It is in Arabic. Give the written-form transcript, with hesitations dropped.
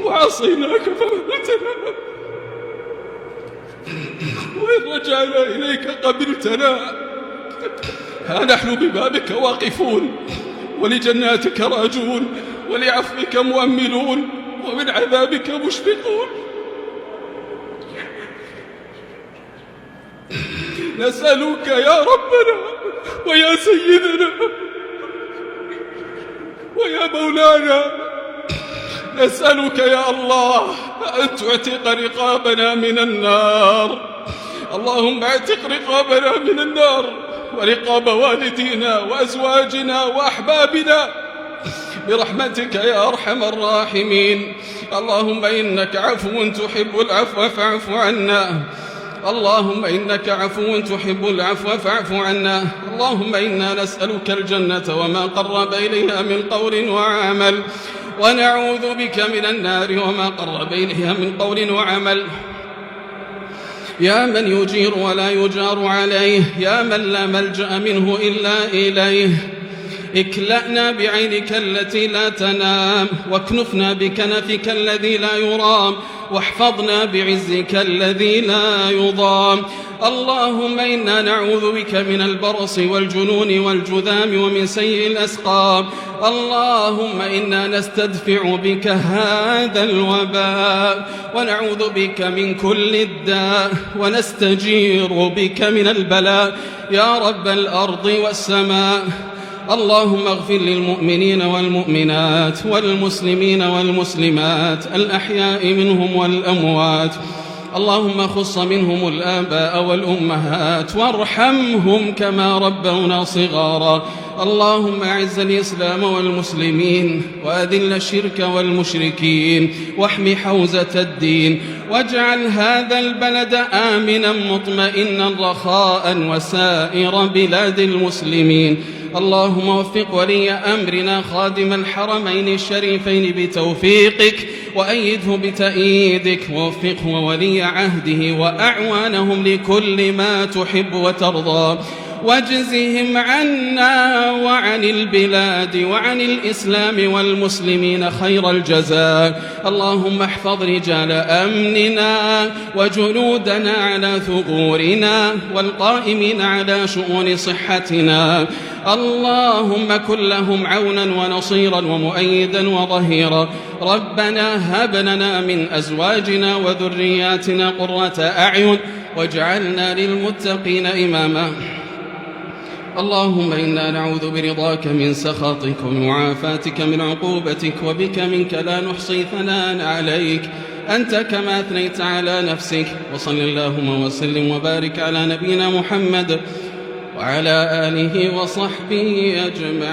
وعصيناك فغفرتنا، وإن رجعنا إليك قبلتنا. ها نحن ببابك واقفون، ولجناتك راجون، ولعفوك مؤملون، ومن عذابك مشفقون. نسألك يا ربنا ويا سيدنا ويا مولانا، نسألك يا الله أن تعتق رقابنا من النار. اللهم اعتق رقابنا من النار، ورقاب والدينا وأزواجنا وأحبابنا برحمتك يا أرحم الراحمين. اللهم إنك عفو تحب العفو فاعف عنا. اللهم إنك عفو تحب العفو فاعف عنا. اللهم إنا نسألك الجنة وما قرب إليها من قول وعمل، ونعوذ بك من النار وما قرب إليها من قول وعمل. يا من يجير ولا يجار عليه، يا من لا ملجأ منه إلا إليه، اكلأنا بعينك التي لا تنام، واكنفنا بكنفك الذي لا يرام، واحفظنا بعزك الذي لا يضام. اللهم إنا نعوذ بك من البرص والجنون والجذام ومن سيء الأسقام. اللهم إنا نستدفع بك هذا الوباء، ونعوذ بك من كل الداء، ونستجير بك من البلاء يا رب الأرض والسماء. اللهم اغفر للمؤمنين والمؤمنات والمسلمين والمسلمات الأحياء منهم والأموات. اللهم خص منهم الآباء والأمهات وارحمهم كما ربونا صغارا. اللهم أعز الإسلام والمسلمين، وأذل الشرك والمشركين، واحم حوزة الدين، واجعل هذا البلد آمنا مطمئنا رخاء وسائر بلاد المسلمين. اللهم وفق ولي أمرنا خادم الحرمين الشريفين بتوفيقك، وأيده بتأييدك، ووفقه وولي عهده وأعوانهم لكل ما تحب وترضى، واجزهم عنا وعن البلاد وعن الإسلام والمسلمين خير الجزاء. اللهم احفظ رجال أمننا وجنودنا على ثغورنا، والقائمين على شؤون صحتنا. اللهم كن لهم عونا ونصيرا ومؤيدا وظهيرا. ربنا هب لنا من أزواجنا وذرياتنا قرة أعين، واجعلنا للمتقين إماما. اللهم إنا نعوذ برضاك من سخطك، ومعافاتك من عقوبتك، وبك منك لا نحصي ثناء عليك أنت كما أثنيت على نفسك. وصل اللهم وسلم وبارك على نبينا محمد وعلى آله وصحبه أجمعين.